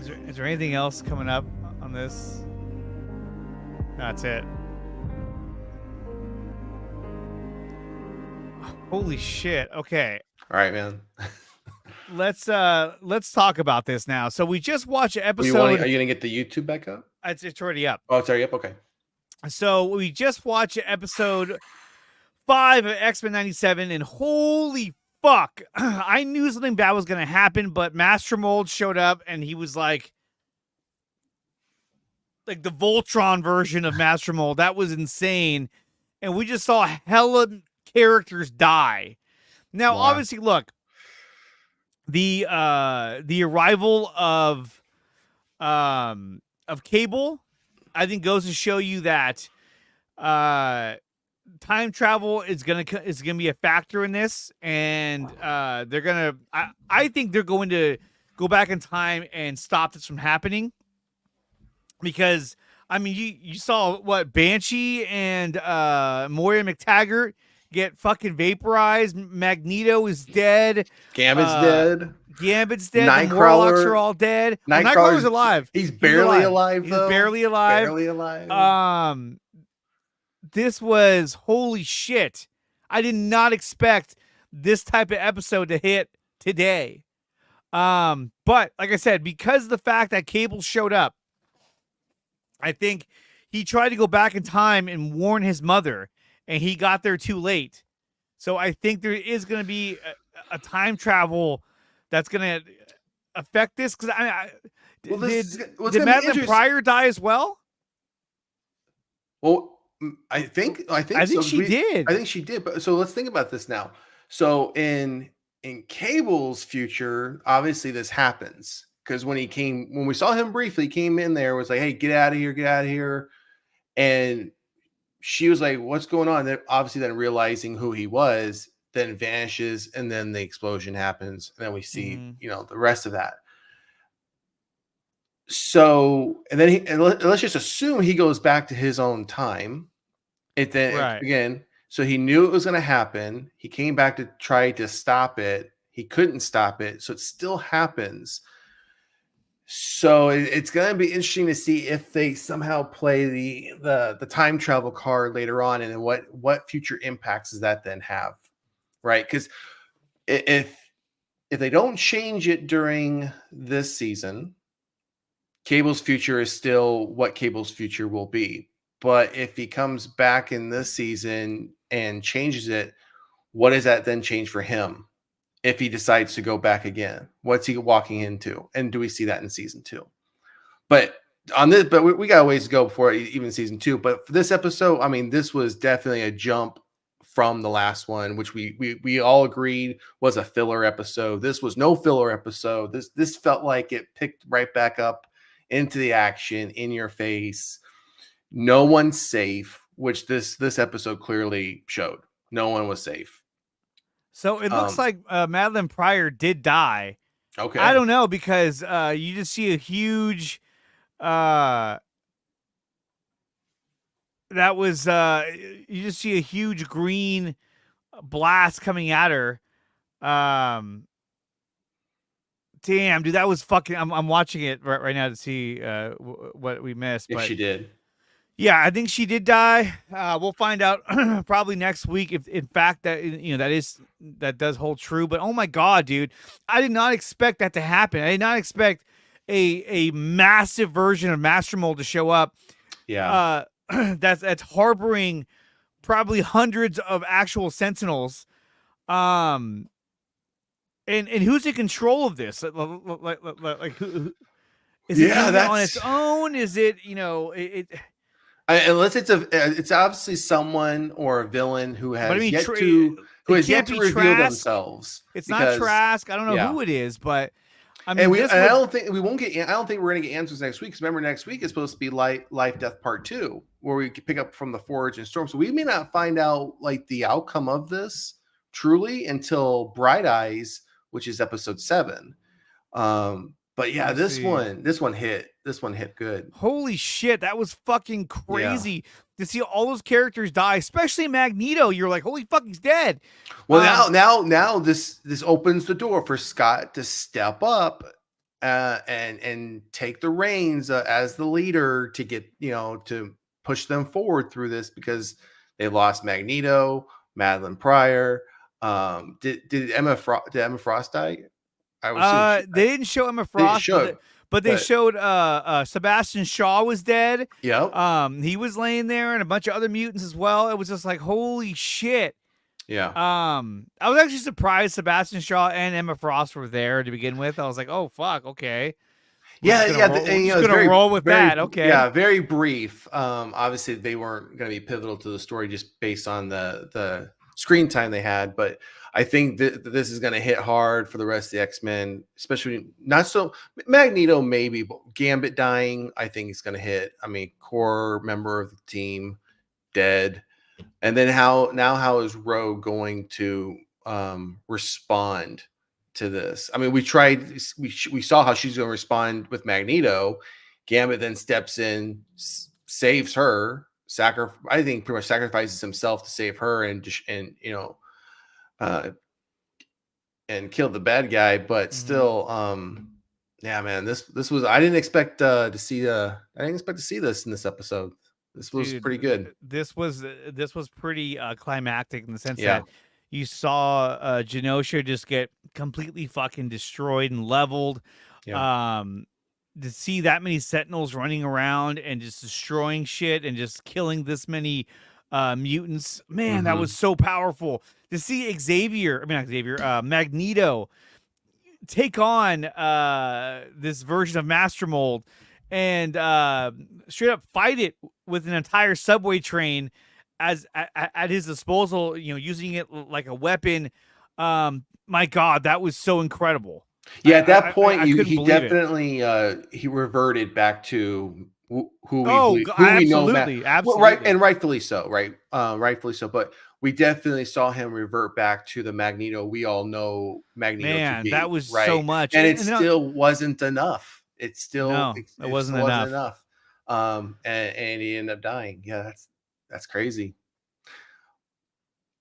Is there anything else coming up on this? That's it. Holy shit. Okay. All right, man. Let's talk about this now. So we just watched an Are you episode. gonna get the YouTube back up? It's already up. Oh, it's already up. Okay. So we just watched episode 5 of Xmen 97, and holy fuck, I knew something bad was gonna happen, but Master Mold showed up, and he was like the Voltron version of Master Mold. That was insane, and we just saw hella characters die. Now, obviously, look, the arrival of Cable, I think, goes to show you that time travel is gonna be a factor in this, and they're gonna. I think they're going to go back in time and stop this from happening, because I mean, you saw what Banshee and Moira McTaggart get fucking vaporized. Magneto is dead. Gambit's dead. Gambit's dead. Nightcrawler, the Morlocks are all dead. Nightcrawler's alive. He's barely alive, though. He's barely alive. Barely alive. This was holy shit. I did not expect this type of episode to hit today. But like I said, because of the fact that Cable showed up, I think he tried to go back in time and warn his mother, and he got there too late. So I think there is going to be a time travel that's going to affect this. Because did Madeline Pryor die as well? Well, I think she did. I think she did. But so let's think about this now. So in Cable's future, obviously this happens, because when we saw him briefly, he came in there, was like, "Hey, get out of here," and she was like, "What's going on?" Then obviously, then realizing who he was, then vanishes, and then the explosion happens, and then we see the rest of that. So, and then let's just assume he goes back to his own time. Again, so he knew it was going to happen. He came back to try to stop it. He couldn't stop it, so it still happens. So it's going to be interesting to see if they somehow play the time travel card later on, and what future impacts does that then have, right? Because if they don't change it during this season, Cable's future is still what Cable's future will be. But if he comes back in this season and changes it, what does that then change for him? If he decides to go back again, what's he walking into? And do we see that in season 2? But we got a ways to go before even season 2. But for this episode, I mean, this was definitely a jump from the last one, which we all agreed was a filler episode. This was no filler episode. This felt like it picked right back up into the action, in your face. No one's safe, which this episode clearly showed. No one was safe. So it looks like Madeline Pryor did die. Okay. I don't know, because you just see a huge you just see a huge green blast coming at her. Damn, dude, that was fucking. I'm watching it right now to see what we missed. If she did. Yeah, I think she did die. We'll find out probably next week if, in fact, that does hold true. But oh my god, dude, I did not expect that to happen. I did not expect a massive version of Master Mold to show up. Yeah, that's harboring probably hundreds of actual Sentinels. And who's in control of this? Like who is it on its own? Is it unless it's obviously someone or a villain who has yet to reveal themselves. It's not Trask. I don't know who it is, but I mean, I don't think we're going to get answers next week, because remember, next week is supposed to be Life Death Part 2, where we pick up from the Forge and Storm. So we may not find out like the outcome of this truly until Bright Eyes, which is episode 7. But yeah, this one hit good. Holy shit, that was fucking crazy to see all those characters die, especially Magneto. You're like, holy fuck, he's dead. Well, now this opens the door for Scott to step up and take the reins as the leader to get to push them forward through this because they lost Magneto, Madeline Pryor. Did Emma Frost die? I would assume They didn't show Emma they Frost, should, but they but showed Sebastian Shaw was dead. yep, He was laying there, and a bunch of other mutants as well. It was just like, holy shit. yeah. I was actually surprised Sebastian Shaw and Emma Frost were there to begin with. I was like, oh fuck, okay. Yeah, yeah, We're just gonna roll with that. Okay. Yeah, very brief. Obviously, they weren't going to be pivotal to the story just based on the screen time they had. But I think that this is going to hit hard for the rest of the X-Men, especially not so Magneto maybe, but Gambit dying. I think it's going to hit. I mean, core member of the team dead, and then how is Rogue going to respond to this? I mean, we saw how she's going to respond with Magneto. Gambit then steps in, saves her, I think pretty much sacrifices himself to save her and and kill the bad guy. But still, yeah, man, this was I didn't expect to see this in this episode. This was pretty good. This was pretty climactic in the sense that you saw Genosha just get completely fucking destroyed and leveled. Yeah. To see that many Sentinels running around and just destroying shit and just killing this many mutants, man, that was so powerful. To see Magneto take on this version of Master Mold and straight up fight it with an entire subway train at his disposal, using it like a weapon. My God, that was so incredible. Yeah, at that point, he definitely he reverted back to who we know, absolutely. Well, right, and rightfully so, right? Rightfully so. But we definitely saw him revert back to the Magneto we all know Magneto to be. That was right? so much, and it still wasn't enough. It wasn't enough. And he ended up dying. Yeah, that's crazy.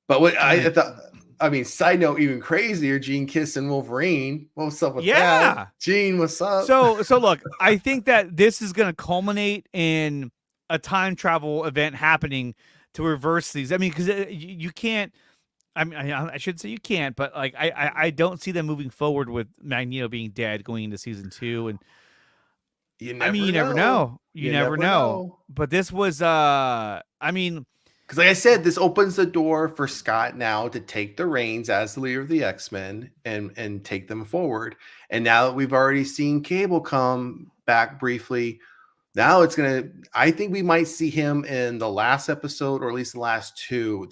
But what I thought. I mean, side note, even crazier, Gene kissing Wolverine. What's up with that? Gene, what's up? So look, I think that this is going to culminate in a time travel event happening to reverse these. I mean, because you can't. I mean, I shouldn't say you can't, but like I don't see them moving forward with Magneto being dead going into season 2, and you never know. You never know. But this was, I mean. Because like I said, this opens the door for Scott now to take the reins as the leader of the X-Men and take them forward. And now that we've already seen Cable come back briefly, now it's I think we might see him in the last episode, or at least the last two,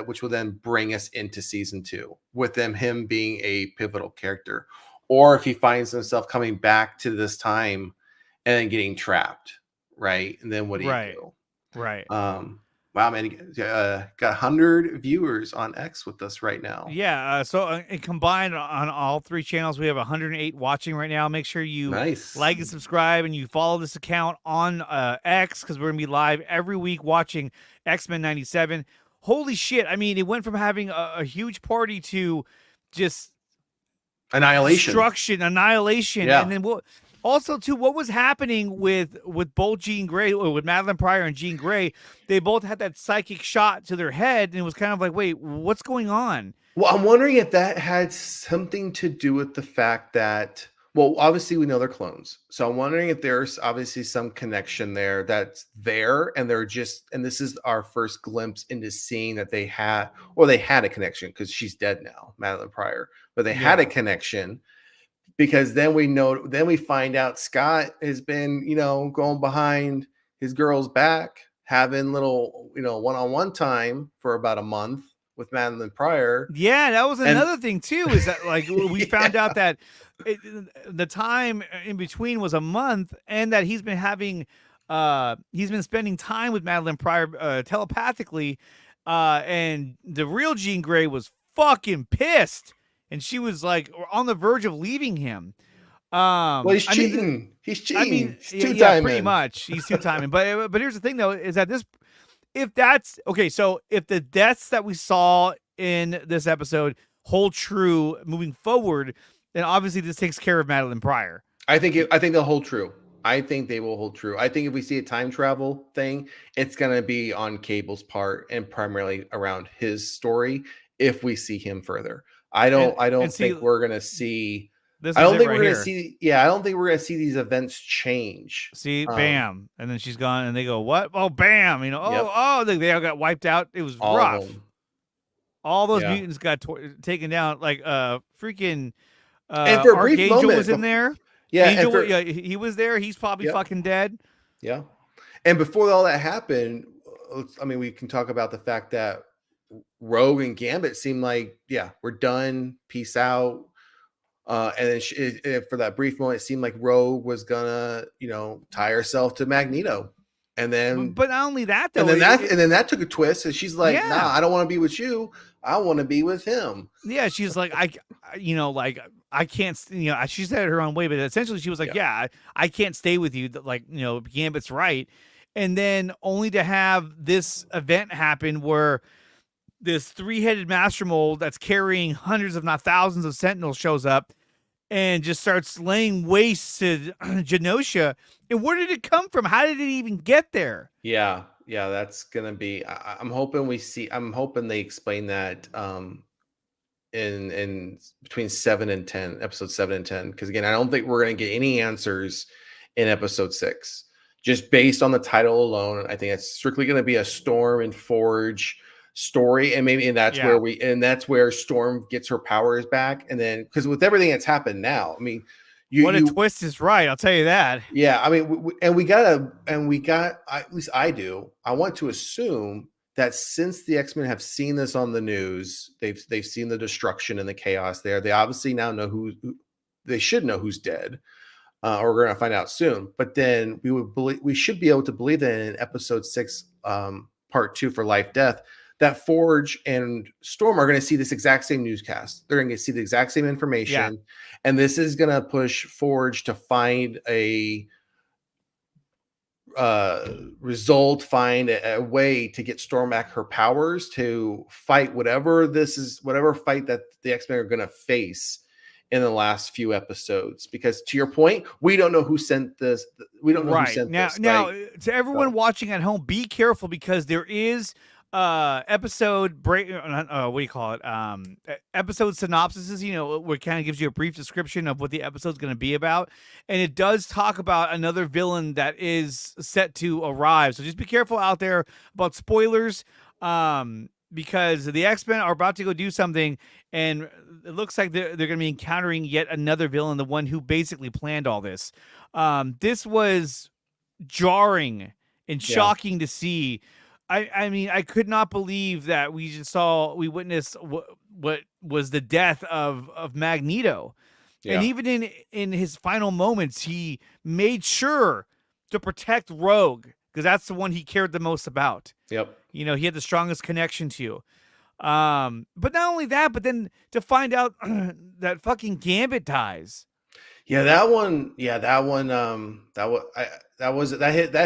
which will then bring us into season 2 with him being a pivotal character. Or if he finds himself coming back to this time and then getting trapped, right? And then what do you do? Right. Wow, man, got 100 viewers on X with us right now. Yeah, so combined on all 3 channels, we have 108 watching right now. Make sure you like and subscribe, and you follow this account on X, because we're going to be live every week watching X-Men 97. Holy shit, I mean, it went from having a huge party to just annihilation. Destruction, annihilation, yeah. And then also, too, what was happening with both Jean Grey, or with Madeline Pryor and Jean Grey? They both had that psychic shot to their head, and it was kind of like, wait, what's going on? Well, I'm wondering if that had something to do with the fact that, well, obviously we know they're clones. So I'm wondering if there's obviously some connection there that's there, and this is our first glimpse into seeing that they had a connection, because she's dead now, Madeline Pryor, but they had a connection. Because then we find out Scott has been, going behind his girl's back, having little, one-on-one time for about a month with Madeline Pryor. Yeah, that was another thing too, is that like we found out that the time in between was a month, and that he's been spending time with Madeline Pryor telepathically, and the real Jean Grey was fucking pissed. And she was like on the verge of leaving him. Well, he's cheating. He's cheating. I mean, he's two-timing. Pretty much. He's two-timing. but here's the thing, though, is that so if the deaths that we saw in this episode hold true moving forward, then obviously this takes care of Madeline Pryor. I think they'll hold true. I think they will hold true. I think if we see a time travel thing, it's going to be on Cable's part and primarily around his story. If we see him further, I don't see, think we're going to see. this I was don't it think right we're going to here. see. Yeah, I don't think we're going to see these events change. See, bam, and then she's gone, and they go, "What? Oh, bam! You know, Yep, they all got wiped out. It was all of rough. them. All those Yeah, mutants got taken down. Like freaking and for a brief Archangel was moment, in there. yeah, and for Yeah, he was there. He's probably yep, fucking dead. yeah. And before all that happened, I mean, we can talk about the fact that Rogue and Gambit seemed like, yeah, we're done. Peace out. And then for that brief moment, it seemed like Rogue was gonna, tie herself to Magneto, and then But not only that, and though, then that took a twist, and she's like, "Nah, yeah, I don't want to be with you. I want to be with him." yeah. She's like, like I can't, she said it her own way, but essentially she was like, Yeah, yeah, I can't stay with you. Like, Gambit's right, and then only to have this event happen where this three-headed master mold that's carrying hundreds, if not thousands, of Sentinels shows up and just starts laying waste to Genosha. And where did it come from? How did it even get there? yeah, yeah. That's gonna be. I'm hoping we see. I'm hoping they explain that. In between 7 and 10, episode 7 and 10, because again, I don't think we're going to get any answers in episode 6 just based on the title alone. I think it's strictly going to be a Storm and Forge story, and that's where Storm gets her powers back. And then because with everything that's happened now, I mean, what a twist is right, I'll tell you that. yeah, I mean, at least I do, I want to assume that since the X-Men have seen this on the news, they've seen the destruction and the chaos there. They obviously now know who they should know who's dead, or we're going to find out soon. But then we should be able to believe that in episode 6, part 2 for Life Death, that Forge and Storm are going to see this exact same newscast. They're going to see the exact same information, Yeah. and this is going to push Forge to find a find a way to get Storm back her powers to fight whatever fight that the X-Men are going to face in the last few episodes. Because to your point, we don't know who sent this. We don't know who sent this. Now, to everyone watching at home, be careful because there is episode break. What do you call it? Episode synopsises. Where it kind of gives you a brief description of what the episode's going to be about, and it does talk about another villain that is set to arrive. So just be careful out there about spoilers. Because the X-Men are about to go do something, and it looks like they're going to be encountering yet another villain, the one who basically planned all this. This was jarring and shocking to see. I mean, I could not believe that we witnessed what was the death of Magneto. Yeah. And even in his final moments, he made sure to protect Rogue because that's the one he cared the most about. Yep. He had the strongest connection to. But not only that, but then to find out that fucking Gambit dies. Yeah, that one. That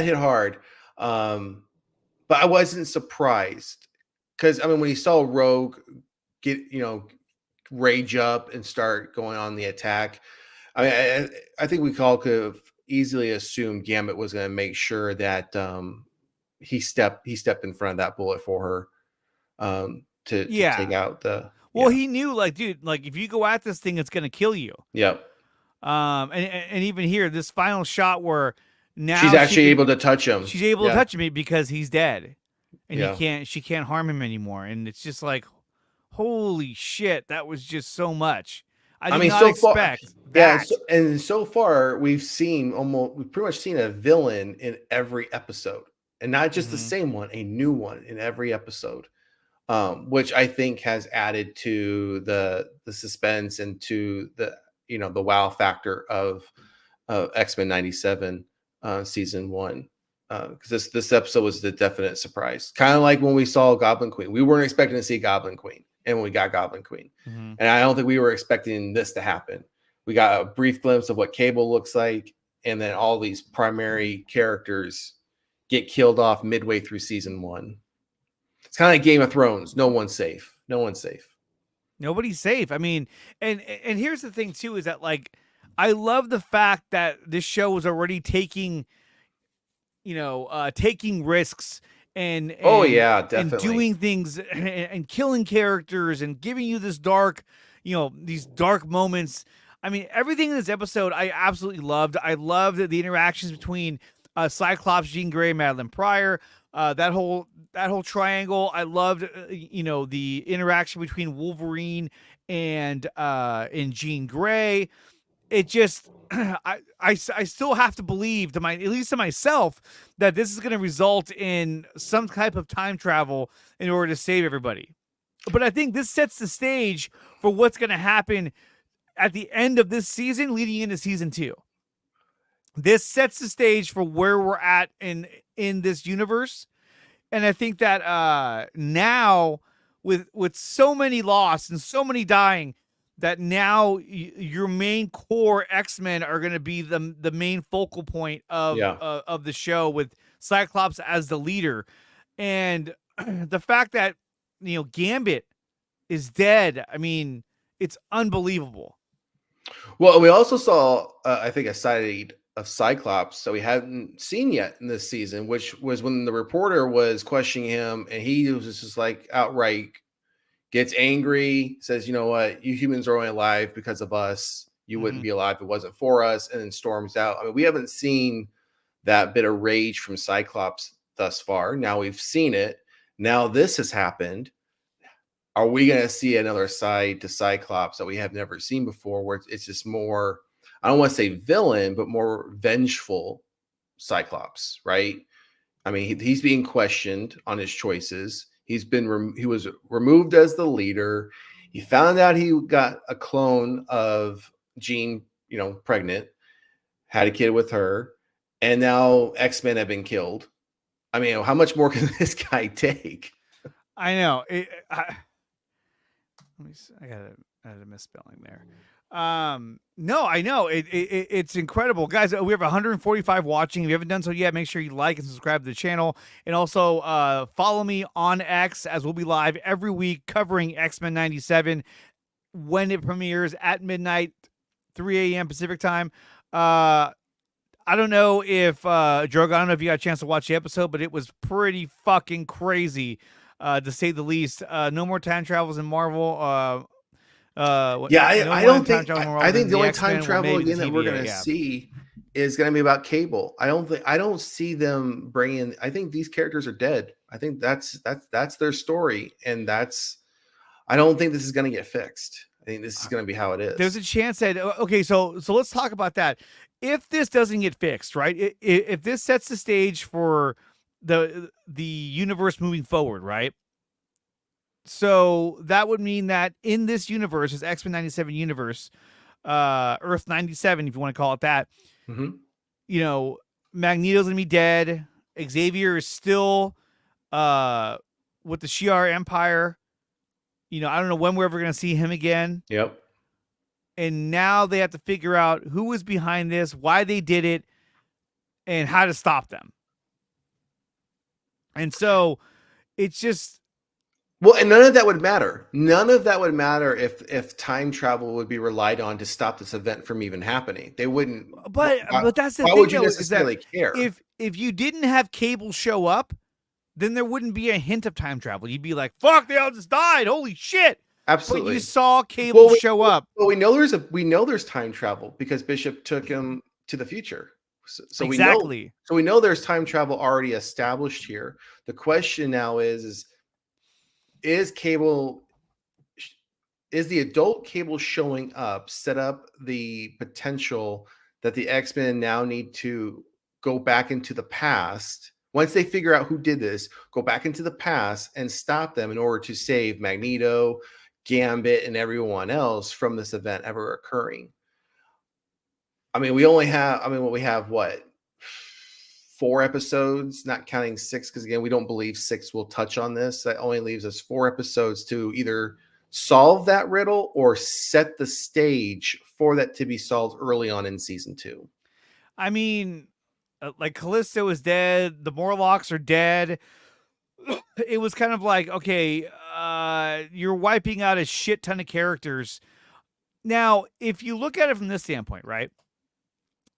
hit hard. But I wasn't surprised because I mean, when he saw Rogue get rage up and start going on the attack, I mean, I think we all could have easily assumed Gambit was going to make sure that he stepped in front of that bullet for her to take out the. Well, he knew, like, dude, like if you go at this thing, it's going to kill you. Yep. And even here, this final shot where now she's actually able to touch him. She's able to touch him because he's dead, and she can't harm him ananymore. And it's just like, holy shit, that was just so much. I did not expect that. And so far we've pretty much seen a villain in every episode, and not just the same one, a new one in every episode, which I think has added to the suspense and to the the wow factor of X-Men 97 season 1. Because this episode was the definite surprise, kind of like when we saw Goblin Queen. We weren't expecting to see Goblin Queen, and when we got Goblin Queen, and I don't think we were expecting this to happen. We got a brief glimpse of what Cable looks like, and then all these primary characters get killed off midway through season 1. It's kind of like Game of Thrones. No one's safe. Nobody's safe. I mean, and here's the thing too, is that like I love the fact that this show was already taking, taking risks and Oh and yeah, and definitely. doing things and killing characters and giving you this dark, these dark moments. I mean, everything in this episode I absolutely loved. I loved the interactions between Cyclops, Jean Grey, Madeline Pryor, that whole triangle. I loved, the interaction between Wolverine and Jean Grey. It just I still have to believe at least to myself that this is going to result in some type of time travel in order to save everybody. But I think this sets the stage for what's going to happen at the end of this season leading into season 2. This sets the stage for where we're at in this universe. And I think that now with so many lost and so many dying, that now your main core X-Men are going to be the main focal point Yeah. of the show, with Cyclops as the leader. And the fact that Gambit is dead, I mean, it's unbelievable. Well, we also saw, I think, a side of Cyclops that we hadn't seen yet in this season, which was when the reporter was questioning him, and he was just like outright gets angry, says, "You know what? You humans are only alive because of us. You wouldn't be alive if it wasn't for us," and then storms out. I mean, we haven't seen that bit of rage from Cyclops thus far. Now we've seen it. Now this has happened. Are we going to see another side to Cyclops that we have never seen before, where it's just more, I don't want to say villain, but more vengeful Cyclops, right? I mean, he's being questioned on his choices. He was removed as the leader. He found out he got a clone of Jean, pregnant, had a kid with her, and now X-Men have been killed. I mean, how much more can this guy take? I know. Let me see. I got a misspelling there. No, I know it's incredible, guys. We have 145 watching. If you haven't done so yet, make sure you like and subscribe to the channel, and also follow me on X, as we'll be live every week covering X-Men 97 when it premieres at midnight, 3 a.m. Pacific time. I don't know if Drogo, I don't know if you got a chance to watch the episode, but it was pretty fucking crazy, to say the least. No more time travels in Marvel. Yeah, I don't think. I think the only time X-Men, travel maybe the again that we're TVA, going to yeah. see is going to be about Cable. I don't see them bringing. I think these characters are dead. I think that's their story, and I don't think this is going to get fixed. I think this is going to be how it is. There's a chance that okay, so let's talk about that. If this doesn't get fixed, right? If this sets the stage for the universe moving forward, right? So that would mean that in this universe, this X-Men 97 universe, Earth 97, if you want to call it that, Magneto's gonna be dead. Xavier is still with the Shi'ar Empire. I don't know when we're ever gonna see him again. Yep. And now they have to figure out who was behind this, why they did it, and how to stop them. And so it's just, well, and none of that would matter. None of that would matter if time travel would be relied on to stop this event from even happening. They wouldn't. But that's the why thing, would you though, necessarily is that care? if you didn't have Cable show up, then there wouldn't be a hint of time travel. You'd be like, "Fuck, they all just died! Holy shit!" Absolutely. But you saw Cable show up. Well, we know there's time travel because Bishop took him to the future. So exactly. we know there's time travel already established here. The question now is Cable, is the adult Cable showing up set up the potential that the X-Men now need to go back into the past? Once they figure out who did this, go back into the past and stop them in order to save Magneto, Gambit, and everyone else from this event ever occurring. I mean, we have what, 4 episodes, not counting 6, because again, we don't believe 6 will touch on this. That only leaves us 4 episodes to either solve that riddle or set the stage for that to be solved early on in season 2. I mean, like, Callisto is dead, the Morlocks are dead. It was kind of like, okay, you're wiping out a shit ton of characters Now, if you look at it from this standpoint, right?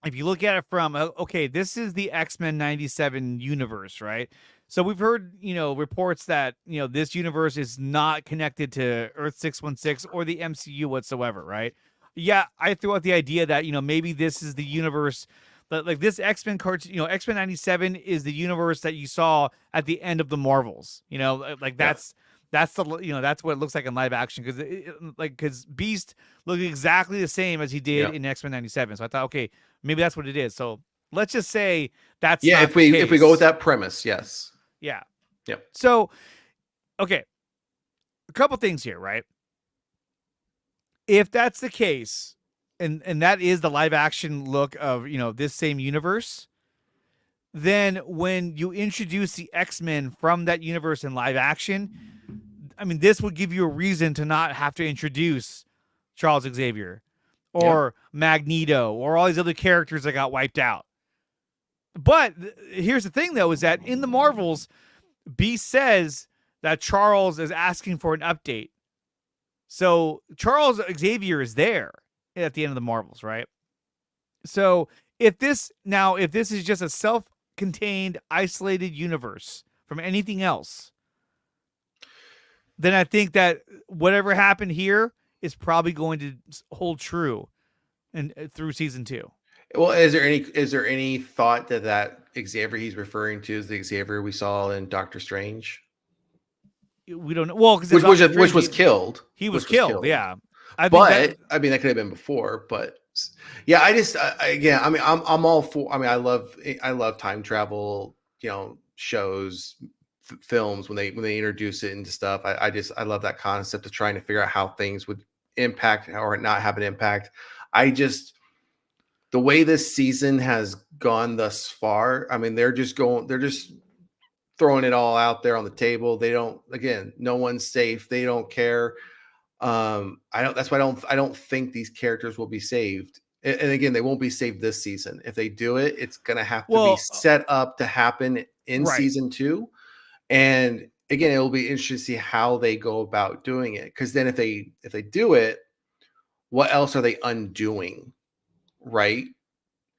If you look at it from, okay, this is the X-Men 97 universe, right? So we've heard, reports that, this universe is not connected to Earth 616 or the MCU whatsoever, right? Yeah, I threw out the idea that, maybe this is the universe that, like, this X-Men cartoon, X-Men 97 is the universe that you saw at the end of the Marvels. Like Yeah. that's the that's what it looks like in live action, because Beast looked exactly the same as he did in X-Men 97. So I thought, okay, maybe that's what it is. So let's just say that's not if we the if we go with case. that premise, yes. Yeah. Yep. So, okay, a couple things here, right? If that's the case, and that is the live action look of this same universe, then when you introduce the X-Men from that universe in live action, I mean, this would give you a reason to not have to introduce Charles Xavier or Magneto or all these other characters that got wiped out. But here's the thing, though, is that in the Marvels, Beast says that Charles is asking for an update. So Charles Xavier is there at the end of the Marvels, right? So if this is just a self-contained, isolated universe from anything else, then I think that whatever happened here is probably going to hold true and through season 2. Well, is there any thought that Xavier he's referring to is the Xavier we saw in Doctor Strange? We don't know. Well, because which was killed. He was killed. Yeah. I mean, that could have been before, but yeah, again, I mean, I'm all for. I mean, I love time travel, shows, films when they introduce it into stuff. I love that concept of trying to figure out how things would impact or not have an impact. The way this season has gone thus far, I mean, they're just throwing it all out there on the table. They don't, again, no one's safe. They don't care. That's why I don't think these characters will be saved. And again, they won't be saved this season. If they do it, it's going to have to be set up to happen in season 2. And again, it will be interesting to see how they go about doing it. Because then if they do it, what else are they undoing? Right.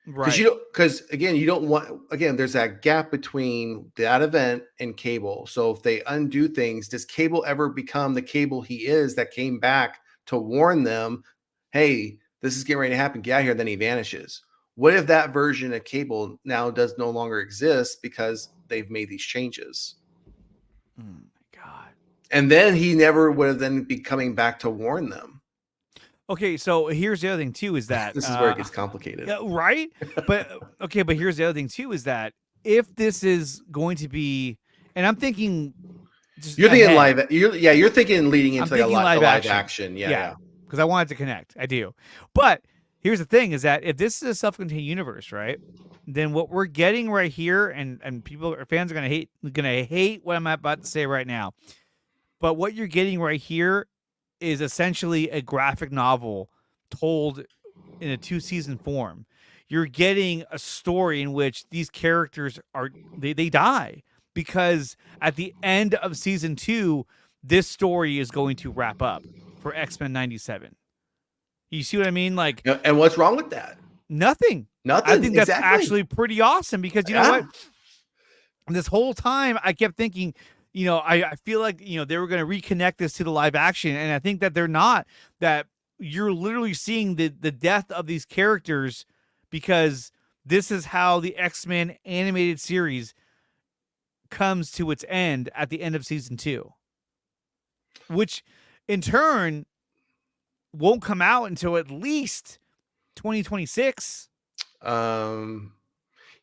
Because again, you don't want, there's that gap between that event and Cable. So if they undo things, does Cable ever become the Cable he is that came back to warn them, hey, this is getting ready to happen, get out here, then he vanishes? What if that version of Cable now does no longer exist because they've made these changes? Oh my God. And then he never would have then be coming back to warn them. Okay, so here's the other thing too, is that this is where it gets complicated, right? But okay, but here's the other thing too, is that if this is going to be, and I'm thinking, you're thinking live, you're thinking leading into like a live action, yeah, because I wanted to connect, I do. But here's the thing, is that if this is a self-contained universe, right? Then what we're getting right here, and fans are gonna hate what I'm about to say right now, but what you're getting right here is essentially a graphic novel told in a 2-season form. You're getting a story in which these characters they die, because at the end of season 2, this story is going to wrap up for X-Men 97. You see what I mean? Like, and what's wrong with that? Nothing. I think that's actually pretty awesome, because you know what? This whole time I kept thinking, I feel like, they were going to reconnect this to the live action. And I think that they're not, that you're literally seeing the death of these characters, because this is how the X-Men animated series comes to its end at the end of season 2, which in turn won't come out until at least 2026.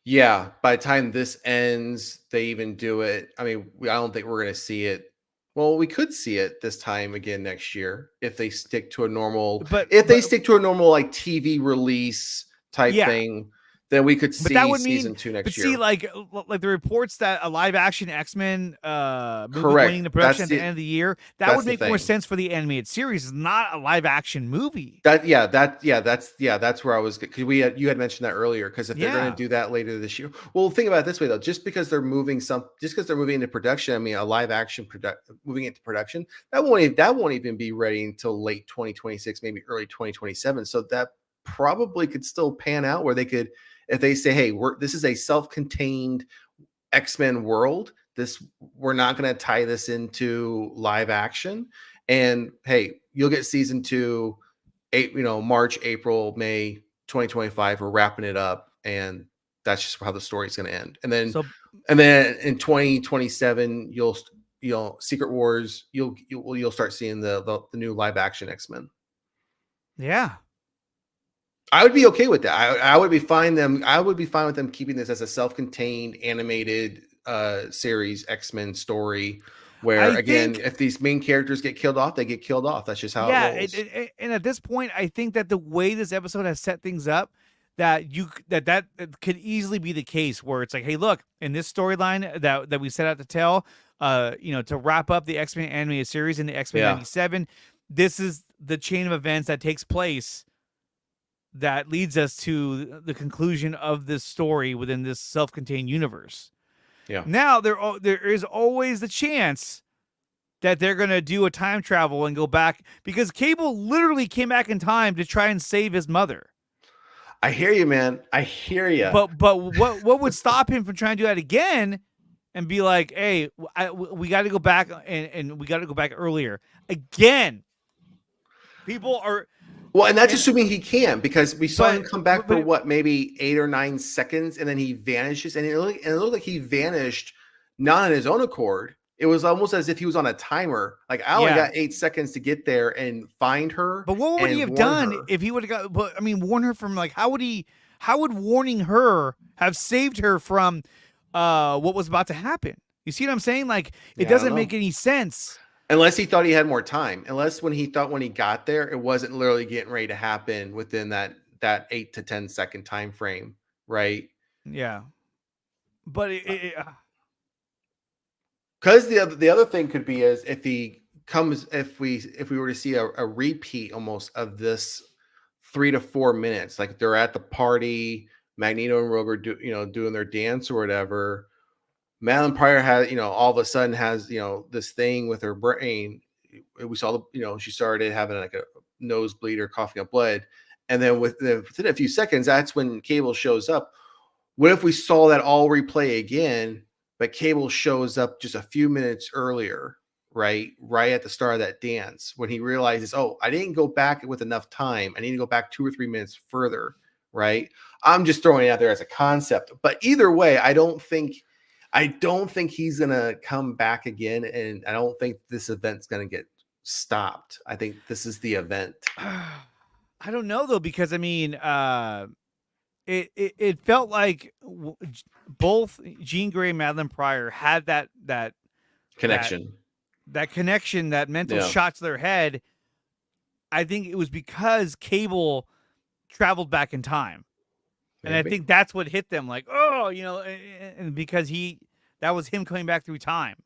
Yeah, by the time this ends, they even do it. I mean, I don't think we're going to see it. Well, we could see it this time again next year if they stick to a normal. They stick to a normal like TV release type thing, then we could But that see would mean, season 2 but next see, year. like the reports that a live action X-Men movie going Correct. into production at the end of the year, that That's would the make more thing. sense for the animated series. It's not a live action movie. That's where I was, because you had mentioned that earlier, because if they're going Yeah. to do that later this year, well, think about it this way though, just because they're moving into production, I mean, a live action moving into production, that won't even be ready until late 2026, maybe early 2027. So that probably could still pan out where they could, if they say, hey, this is a self-contained X-Men world, we're not going to tie this into live action, and hey, you'll get season 2 March, April, May 2025. We're wrapping it up, and that's just how the story's going to end. And So then in 2027, Secret Wars, you'll start seeing the new live action X-Men. yeah. I would be okay with that. I would be fine with them keeping this as a self-contained animated series X-Men story, where I again, think, if these main characters get killed off, they get killed off. That's just how it yeah, rolls. and at this point, I think that the way this episode has set things up, that that could easily be the case where it's like, hey, look, in this storyline that we set out to tell, to wrap up the X-Men animated series in the X-Men Yeah. 97, this is the chain of events that takes place that leads us to the conclusion of this story within this self-contained universe. Yeah. Now there is always the chance that they're going to do a time travel and go back, because Cable literally came back in time to try and save his mother. I hear you, man. I hear you. But what would stop him from trying to do that again and be like, hey, we got to go back and we got to go back earlier again? People are. Well, and that's assuming he can, because we saw him come back for what, maybe 8 or 9 seconds, and then he vanishes, and it looked like he vanished not on his own accord. It was almost as if he was on a timer. Like, I only got 8 seconds to get there and find her. But what would he have done if he would have got? But I mean, warn her from, like, how would warning her have saved her from what was about to happen? You see what I'm saying? Like, it doesn't make any sense. Unless he thought he had more time. Unless when he got there, it wasn't literally getting ready to happen within that 8 to 10 second time frame, right? Yeah. But because the other thing could be is if we were to see a repeat almost of this 3 to 4 minutes, like they're at the party, Magneto and Rogue are doing their dance or whatever. Madeline Pryor has, all of a sudden has, this thing with her brain. We saw she started having like a nosebleed or coughing up blood. And then within a few seconds, that's when Cable shows up. What if we saw that all replay again, but Cable shows up just a few minutes earlier, right at the start of that dance, when he realizes, oh, I didn't go back with enough time. I need to go back 2 or 3 minutes further, right? I'm just throwing it out there as a concept. But either way, I don't think he's gonna come back again, and I don't think this event's gonna get stopped. I think this is the event. I don't know though, because I mean, it felt like both Jean Grey and Madeline Pryor had that connection, that mental shot to their head. I think it was because Cable traveled back in time. Maybe. And I think that's what hit them, like, oh, and because that was him coming back through time.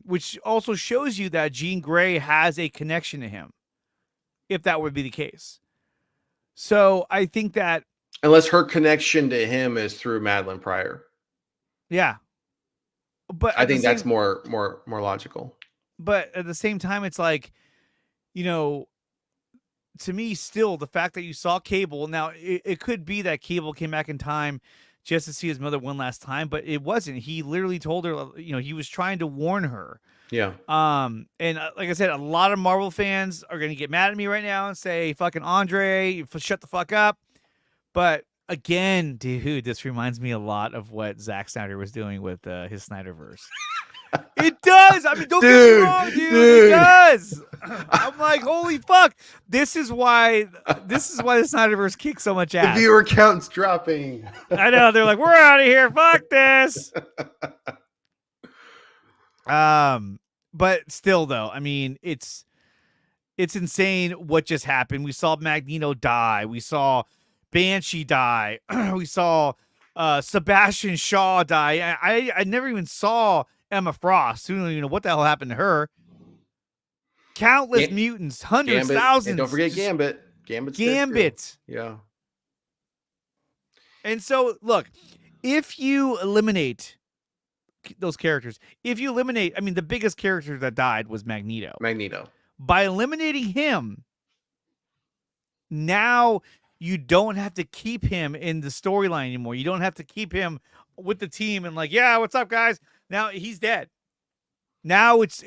Which also shows you that Jean Grey has a connection to him, if that would be the case. So I think that, unless her connection to him is through Madeline Pryor. Yeah. But I think that's more logical. But at the same time, it's like, to me, still, the fact that you saw Cable, now it could be that Cable came back in time just to see his mother one last time, but it wasn't. He literally told her, he was trying to warn her. Yeah. And like I said, a lot of Marvel fans are going to get mad at me right now and say, fucking Andre, shut the fuck up. But again, dude, this reminds me a lot of what Zack Snyder was doing with his Snyderverse. It does. I mean, don't get me wrong, dude. It does. I'm like, holy fuck. This is why the Snyderverse kicks so much ass. The viewer count's dropping. I know. They're like, we're out of here. Fuck this. But still, though, I mean, it's insane what just happened. We saw Magneto die. We saw Banshee die. We saw Sebastian Shaw die. I never even saw Emma Frost. We don't even know what the hell happened to her. Countless mutants, hundreds, Gambit, thousands. and don't forget Gambit. Gambit's Gambit. Yeah. And so, look, if you eliminate those characters, I mean, the biggest character that died was Magneto. By eliminating him, now you don't have to keep him in the storyline anymore. You don't have to keep him with the team and like, yeah, what's up, guys? Now he's dead. Now it's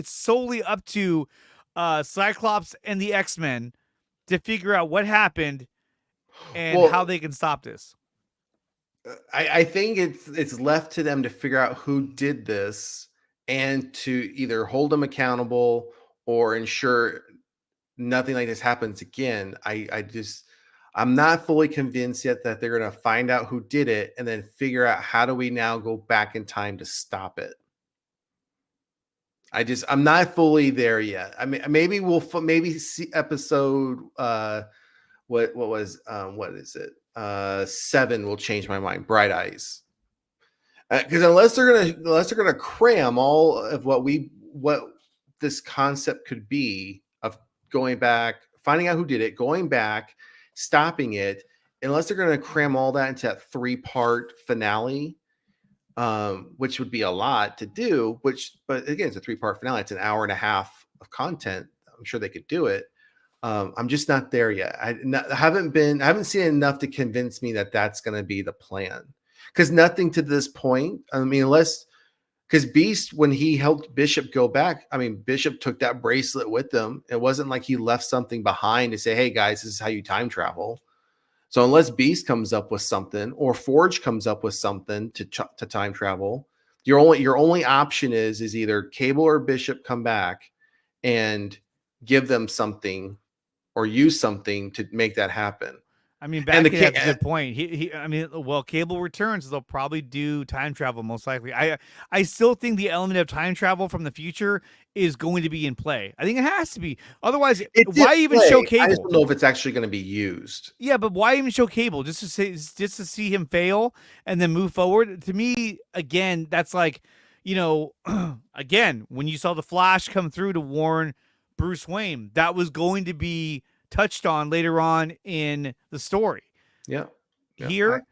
solely up to Cyclops and the X-Men to figure out what happened and how they can stop this. I think it's left to them to figure out who did this and to either hold them accountable or ensure nothing like this happens again. I'm not fully convinced yet that they're going to find out who did it and then figure out how do we now go back in time to stop it. I'm not fully there yet. I mean, maybe we'll see episode what is it? 7 will change my mind. Bright Eyes, because unless they're gonna cram all of what this concept could be of going back, finding out who did it, going back, stopping it, unless they're gonna cram all that into that 3-part finale, which would be a lot to do. But again, it's a 3-part finale. It's an hour and a half of content. I'm sure they could do it. I'm just not there yet. I haven't seen enough to convince me that that's going to be the plan. Because nothing to this point, I mean, because Beast, when he helped Bishop go back, I mean, Bishop took that bracelet with him. It wasn't like he left something behind to say, hey guys, this is how you time travel. So unless Beast comes up with something or Forge comes up with something to time travel, your only option is either Cable or Bishop come back and give them something or use something to make that happen. I mean, has a good point. Cable returns, they'll probably do time travel most likely. I still think the element of time travel from the future is going to be in play. I think it has to be. Otherwise, why even show Cable? I just don't know if it's actually going to be used. Yeah, but why even show Cable? Just to see him fail and then move forward? To me, again, that's like, again, when you saw the Flash come through to warn Bruce Wayne, that was going to be touched on later on in the story. Yeah. Here,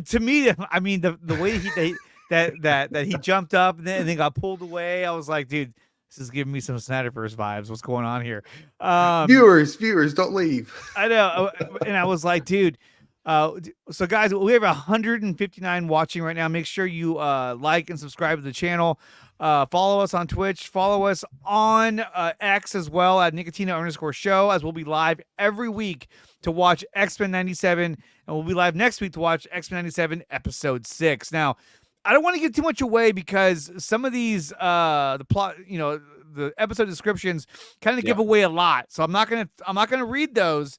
to me, I mean, the way that he jumped up and then got pulled away, I was like, dude, this is giving me some Snyderverse vibes. What's going on here? Viewers, don't leave. I know, and I was like, dude. So guys, we have 159 watching right now. Make sure you like and subscribe to the channel. Follow us on Twitch. Follow us on X as well at Nicotina_show, as we'll be live every week to watch X-Men 97, and we'll be live next week to watch X-Men 97 episode 6. Now, I don't want to give too much away because some of these the plot, the episode descriptions kind of give away a lot. So I'm not gonna read those.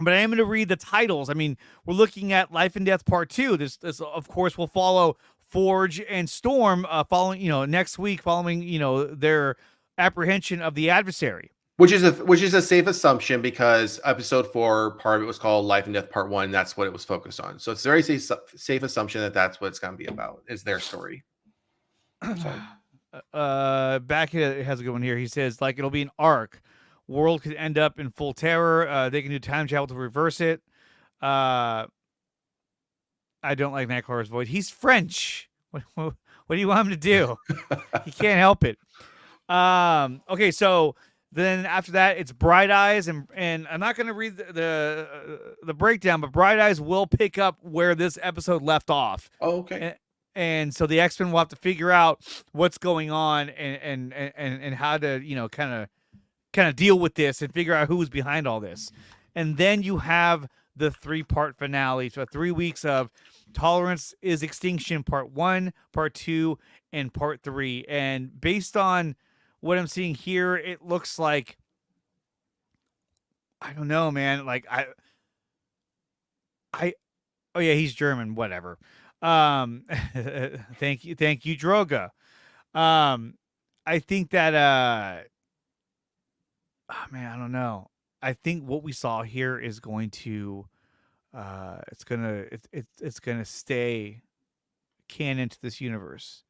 But I am going to read the titles. I mean, we're looking at Life and Death Part 2. This of course, will follow Forge and Storm following, next week, following, their apprehension of the adversary. Which is a safe assumption because episode 4, part of it was called Life and Death Part 1. That's what it was focused on. So it's a very safe assumption that that's what it's going to be about, is their story. Back has a good one here. He says, like, it'll be an arc. World could end up in full terror. They can do time travel to reverse it. I don't like Nightcrawler's voice. He's French. What do you want him to do? He can't help it. Okay, so then after that, it's Bright Eyes, and I'm not going to read the breakdown, but Bright Eyes will pick up where this episode left off. Oh, okay. And so the X-Men will have to figure out what's going on and how to kind of deal with this and figure out who's behind all this. And then you have the 3-part finale. So 3 weeks of Tolerance is Extinction Part 1, Part 2, and Part 3. And based on what I'm seeing here, it looks like, I don't know, man. Like oh yeah, he's German, whatever. Thank you, Droga. I think that oh man, I don't know. I think what we saw here is going to it's gonna stay canon to this universe.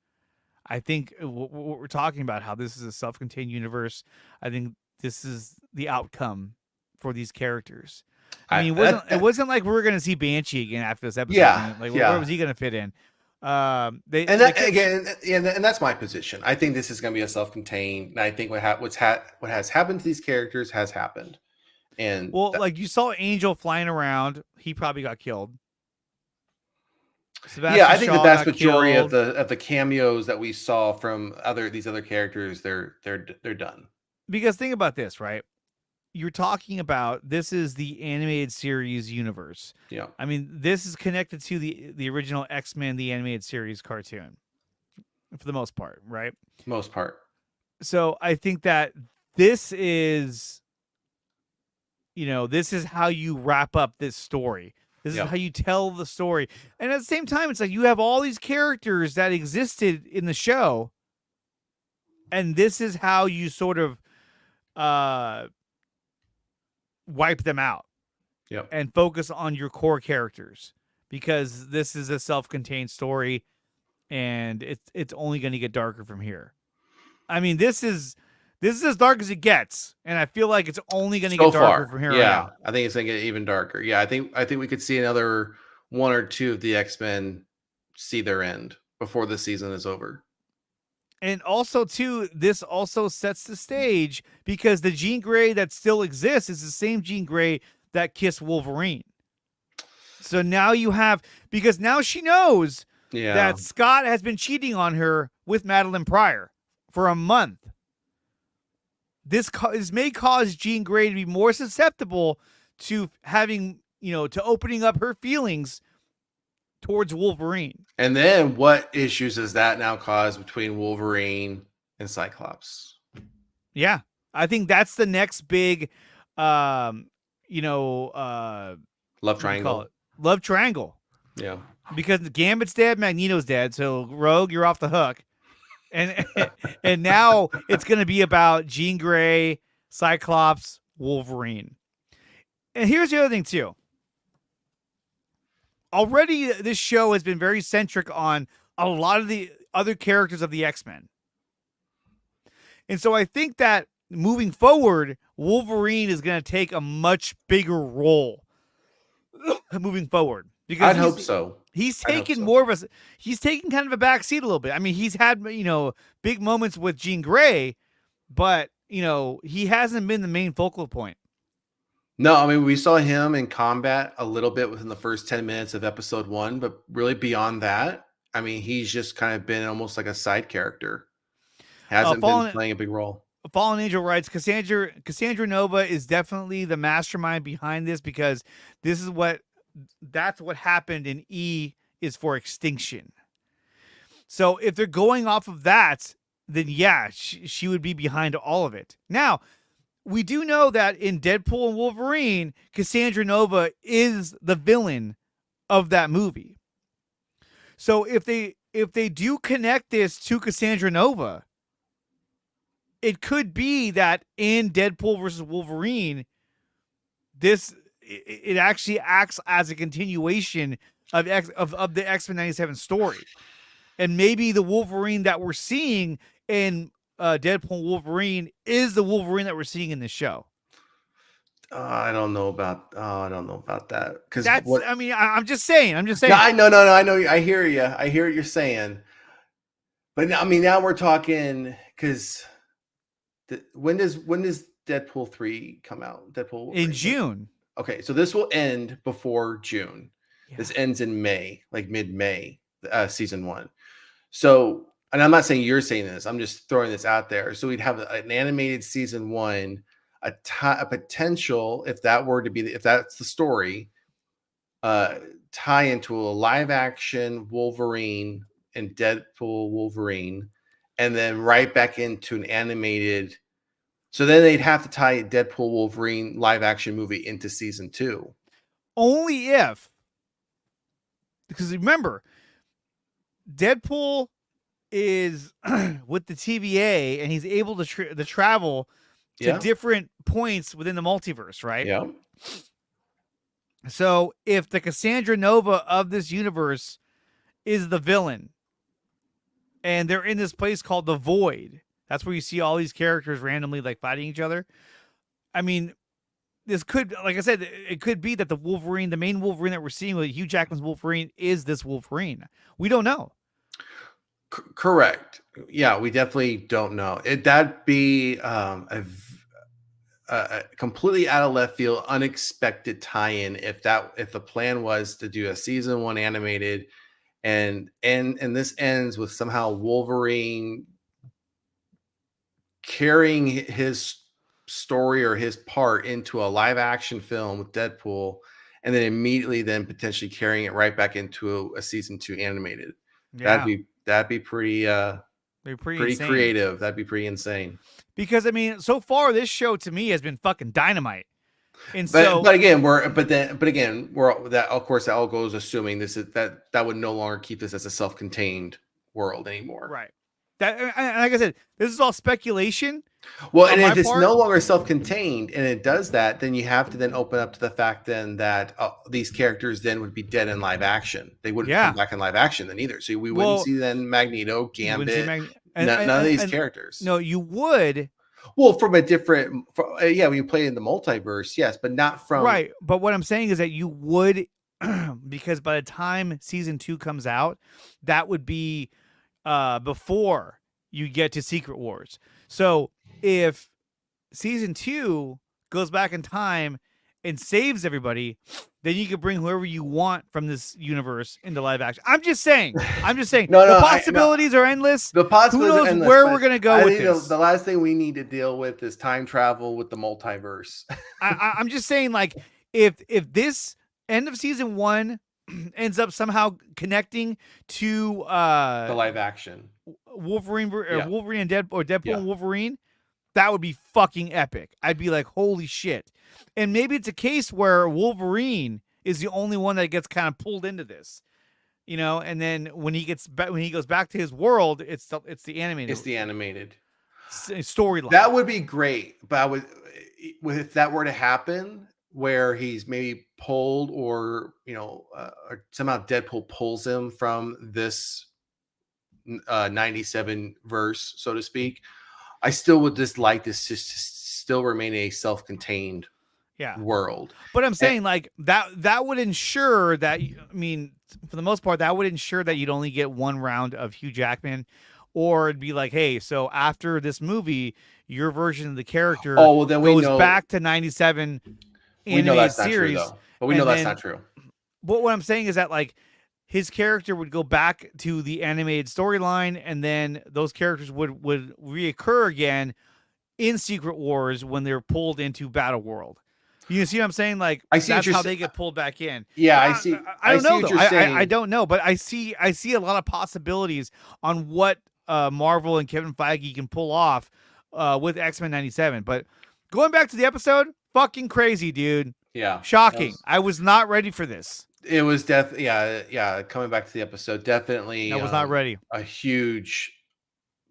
I think what we're talking about, how this is a self-contained universe, I think this is the outcome for these characters. I mean, it wasn't like we were gonna see Banshee again after this episode. Yeah, I mean, like yeah. where was he gonna fit in? And that's my position. I think this is going to be a self-contained. And I think what has happened to these characters has happened. And like you saw Angel flying around, he probably got killed. Sebastian I think Shaw the vast majority of the cameos that we saw from these other characters, they're done. Because think about this, right? You're talking about, this is the animated series universe. Yeah. I mean, this is connected to the original X-Men, the animated series cartoon, for the most part, right? Most part. So I think that this is, this is how you wrap up this story. This is how you tell the story. And at the same time, it's like you have all these characters that existed in the show, and this is how you sort of wipe them out. Yep. And focus on your core characters, because this is a self-contained story, and it's only going to get darker from here. I mean, this is as dark as it gets, and I feel like it's only going to get darker from here. Yeah, I think it's going to get even darker. Yeah, I think we could see another one or two of the X-Men see their end before the season is over. And also, too, this also sets the stage, because the Jean Grey that still exists is the same Jean Grey that kissed Wolverine. So now you have, because now she knows that Scott has been cheating on her with Madeline Pryor for a month. This may cause Jean Grey to be more susceptible to having, to opening up her feelings towards Wolverine. And then what issues does that now cause between Wolverine and Cyclops? Yeah, I think that's the next big, love triangle. Love triangle. Yeah. Because Gambit's dead, Magneto's dead, so Rogue, you're off the hook. And now it's going to be about Jean Grey, Cyclops, Wolverine. And here's the other thing, too. Already, this show has been very centric on a lot of the other characters of the X-Men. And so I think that moving forward, Wolverine is going to take a much bigger role moving forward. Because I'd hope so. He's taken he's taken kind of a back seat a little bit. I mean, he's had, big moments with Jean Grey, but, he hasn't been the main focal point. No, I mean, we saw him in combat a little bit within the first 10 minutes of episode 1, but really beyond that, I mean, he's just kind of been almost like a side character. Hasn't been playing a big role. Fallen Angel writes, Cassandra Nova is definitely the mastermind behind this, because that's what happened in E is for extinction. So if they're going off of that, then yeah, she would be behind all of it. Now, we do know that in Deadpool and Wolverine, Cassandra Nova is the villain of that movie. So if they do connect this to Cassandra Nova, it could be that in Deadpool versus Wolverine, it actually acts as a continuation of the X-Men 97 story. And maybe the Wolverine that we're seeing in Deadpool Wolverine is the Wolverine that we're seeing in this show. I don't know about that, because I'm just saying. No, I know. I hear you. I hear what you're saying. But now we're talking, because when does Deadpool 3 come out? Deadpool Wolverine, in June. Okay, so this will end before June. Yeah. This ends in May, like mid-May, season 1. So, and I'm not saying you're saying this, I'm just throwing this out there. So we'd have an animated season 1, a potential, if that's the story, tie into a live action Wolverine and Deadpool Wolverine, and then right back into an animated. So then they'd have to tie Deadpool Wolverine live action movie into season 2. Only if, because remember, Deadpool is with the TVA, and he's able to travel to different points within the multiverse, right? Yeah. So if the Cassandra Nova of this universe is the villain, and they're in this place called the Void, that's where you see all these characters randomly like fighting each other. I mean, this could, like I said, it could be that the Wolverine, the main Wolverine that we're seeing with Hugh Jackman's Wolverine, is this Wolverine. We don't know. Correct. Yeah, we definitely don't know. That'd be a completely out of left field, unexpected tie-in if the plan was to do a season 1 animated, and this ends with somehow Wolverine carrying his story or his part into a live action film with Deadpool, and then immediately then potentially carrying it right back into a season 2 animated. Yeah. That'd be pretty creative. That'd be pretty insane. Because I mean, so far this show to me has been fucking dynamite. And but again, we're that, of course, that all goes assuming that would no longer keep this as a self-contained world anymore. Right. That, like I said, this is all speculation. Well, and if it's no longer self-contained and it does that, then you have to then open up to the fact then that these characters then would be dead in live action. They wouldn't come back in live action then either. So we wouldn't see then Magneto, Gambit, none of these characters. No, you would. Well, from a different, when you play in the multiverse, yes, but not from. Right. But what I'm saying is that you would, because by the time season 2 comes out, that would be before you get to Secret Wars. So if season 2 goes back in time and saves everybody, then you could bring whoever you want from this universe into live action. I'm just saying. The possibilities are endless. The possibilities Who knows are endless, where we're gonna go with this? The last thing we need to deal with is time travel with the multiverse. I'm just saying, like, if this end of season 1 ends up somehow connecting to the live action Wolverine Wolverine and Deadpool and Wolverine, that would be fucking epic. I'd be like, holy shit. And maybe it's a case where Wolverine is the only one that gets kind of pulled into this, and then when he goes back to his world, it's the animated. It's the animated storyline. That would be great, but if that were to happen, where he's maybe pulled, or or somehow Deadpool pulls him from this 97 verse, so to speak, I still would just like this to still remain a self-contained world. But I'm saying, like, that would ensure that, for the most part, that would ensure that you'd only get one round of Hugh Jackman, or it'd be like, hey, so after this movie, your version of the character goes back to 97 animated series. Not true, though. But we know that's not true. But what I'm saying is that, like, his character would go back to the animated storyline, and then those characters would reoccur again in Secret Wars when they're pulled into Battle World. You see what I'm saying? Like, that's how they get pulled back in. Yeah, I see. I don't know, though. I don't know, but I see a lot of possibilities on what Marvel and Kevin Feige can pull off with X-Men 97. But going back to the episode, fucking crazy, dude. Yeah. Shocking. I was not ready for this. It was definitely, coming back to the episode, definitely. I was not ready. A huge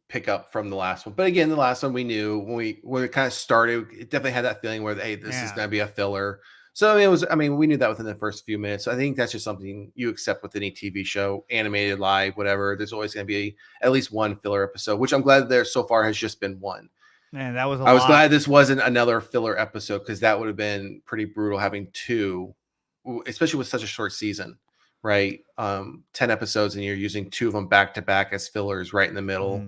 pickup from the last one. But again, the last one we knew when it kind of started, it definitely had that feeling where, hey, this is going to be a filler. So we knew that within the first few minutes. So I think that's just something you accept with any TV show, animated, live, whatever. There's always going to be at least one filler episode, which I'm glad there so far has just been one. Man, that was I was glad this wasn't another filler episode, because that would have been pretty brutal having two, especially with such a short season, right? 10 episodes, and you're using 2 of them back to back as fillers right in the middle. Mm-hmm.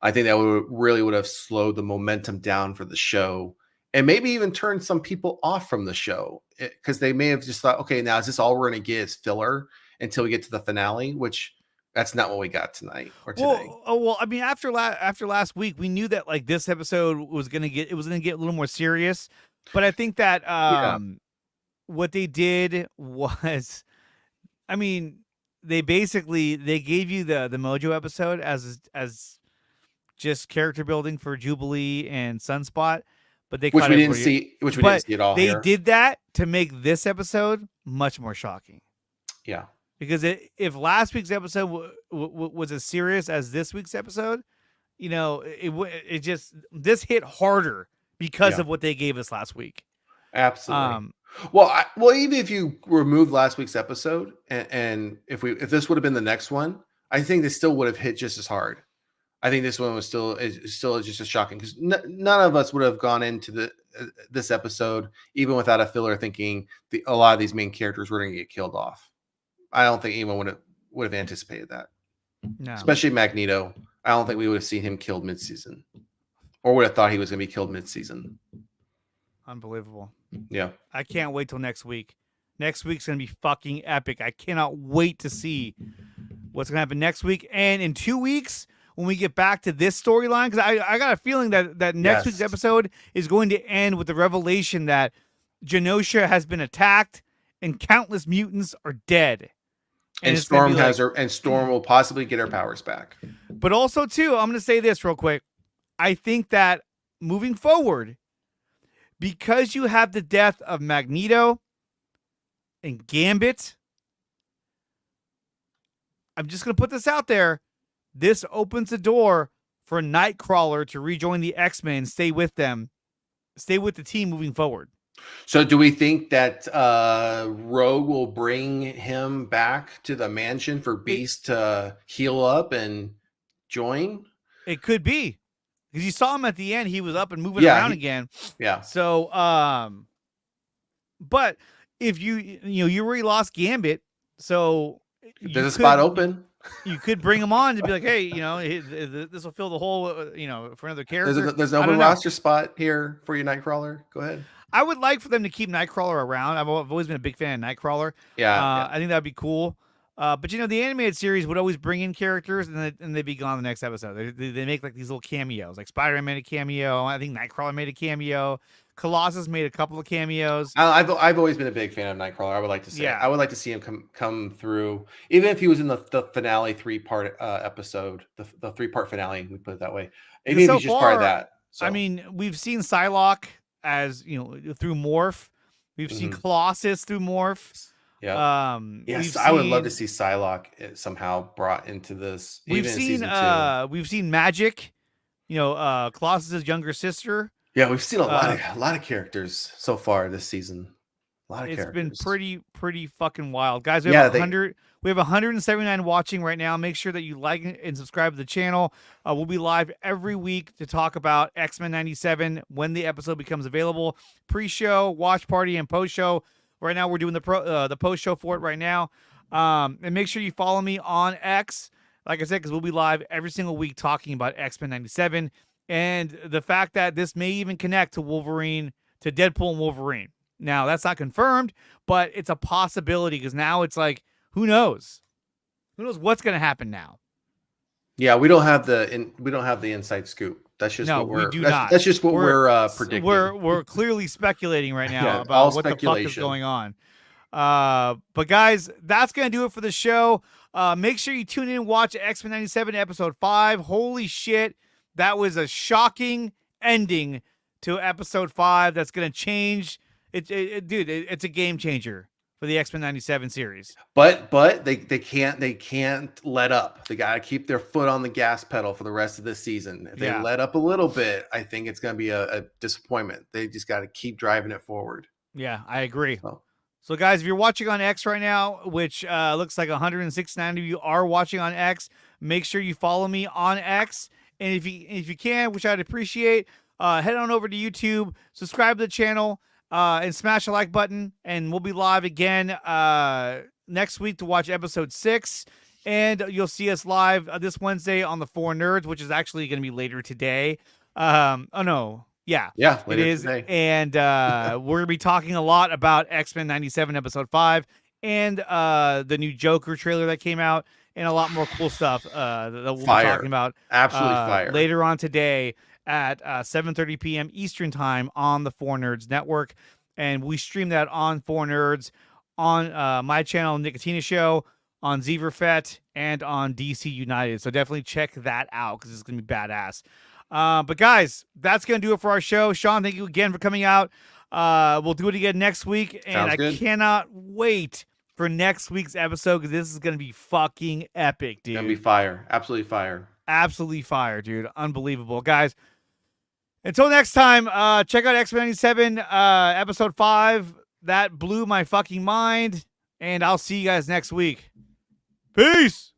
I think that would have slowed the momentum down for the show, and maybe even turned some people off from the show, because they may have just thought, okay, now is this all we're going to get is filler until we get to the finale, which that's not what we got tonight or today. Well, I mean, after last week, we knew that, like, this episode was going to get a little more serious, but I think that what they did was, I mean, they gave you the Mojo episode as just character building for Jubilee and Sunspot, but which we didn't see at all. They did that to make this episode much more shocking. Yeah, because if last week's episode was as serious as this week's episode, this hit harder because of what they gave us last week. Absolutely. Well, even if you remove last week's episode, and if this would have been the next one, I think this still would have hit just as hard. I think this one was still just as shocking because none of us would have gone into this episode even without a filler thinking a lot of these main characters were going to get killed off. I don't think anyone would have anticipated that. No. Especially Magneto. I don't think we would have seen him killed mid-season, or would have thought he was going to be killed mid-season. Unbelievable. Yeah. I can't wait till next week. Next week's going to be fucking epic. I cannot wait to see what's going to happen next week. And in 2 weeks, when we get back to this storyline, because I got a feeling that next week's episode is going to end with the revelation that Genosha has been attacked and countless mutants are dead. And Storm Storm will possibly get her powers back. But also, too, I'm going to say this real quick. I think that moving forward, because you have the death of Magneto and Gambit, I'm just going to put this out there. This opens the door for Nightcrawler to rejoin the X-Men, stay with them, stay with the team moving forward. So do we think that Rogue will bring him back to the mansion for Beast to heal up and join? It could be. Because you saw him at the end, he was up and moving around again. Yeah. So, but if you already lost Gambit, so there's a spot open. You could bring him on to be like, hey, this will fill the hole, for another character. There's an open roster spot here for you, Nightcrawler. Go ahead. I would like for them to keep Nightcrawler around. I've always been a big fan of Nightcrawler. Yeah. I think that'd be cool. But the animated series would always bring in characters and they'd be gone the next episode. They make like these little cameos. Like Spider-Man made a cameo. I think Nightcrawler made a cameo. Colossus made a couple of cameos. I've always been a big fan of Nightcrawler. I would like to say I would like to see him come through, even if he was in the finale 3-part episode, the 3-part finale. We put it that way. Even if he's just part of that. So. I mean, we've seen Psylocke as through Morph. We've seen Colossus through Morph. Yeah. Yes, I would love to see Psylocke somehow brought into this. We've seen Magic, Colossus's younger sister. Yeah, we've seen a lot of characters so far this season. A lot of characters. It's been pretty fucking wild, guys. We have 179 watching right now. Make sure that you like and subscribe to the channel. We'll be live every week to talk about X-Men 97 when the episode becomes available. Pre-show, watch party, and post-show. Right now, we're doing the post-show for it right now. And make sure you follow me on X, like I said, because we'll be live every single week talking about X-Men 97. And the fact that this may even connect to Deadpool and Wolverine. Now, that's not confirmed, but it's a possibility because now it's like, who knows? Who knows what's going to happen now? Yeah, we don't have the inside scoop. That's just That's just what we're predicting. We're clearly speculating right now about what the fuck is going on. But guys, that's gonna do it for the show. Make sure you tune in and watch X-Men 97 episode 5. Holy shit, that was a shocking ending to episode 5. That's gonna change it, it's a game changer for the X-Men 97 series. But they can't let up. They got to keep their foot on the gas pedal for the rest of the season. If they let up a little bit, I think it's going to be a disappointment. They just got to keep driving it forward. Yeah, I agree. So guys, if you're watching on X right now, which looks like 169 of you are watching on X, make sure you follow me on X. And if you can, which I'd appreciate, head on over to YouTube, subscribe to the channel, and smash the like button, and we'll be live again next week to watch episode 6. And you'll see us live this Wednesday on the 4 Nerds, which is actually going to be later today. Later it is today. And we're going to be talking a lot about X-Men 97 episode 5 and the new Joker trailer that came out, and a lot more cool stuff that we'll be talking about absolutely fire later on today at 7:30 p.m. Eastern time on the 4 Nerds Network. And we stream that on 4 Nerds on my channel, Nicotina Show, on Zeverfet, and on DC United. So definitely check that out because it's going to be badass. But guys, that's going to do it for our show. Sean, thank you again for coming out. We'll do it again next week. And I cannot wait for next week's episode because this is going to be fucking epic, dude. It's going to be fire. Absolutely fire. Absolutely fire, dude. Unbelievable. Guys, Until next time, check out Xmen 97, episode 5. That blew my fucking mind. And I'll see you guys next week. Peace.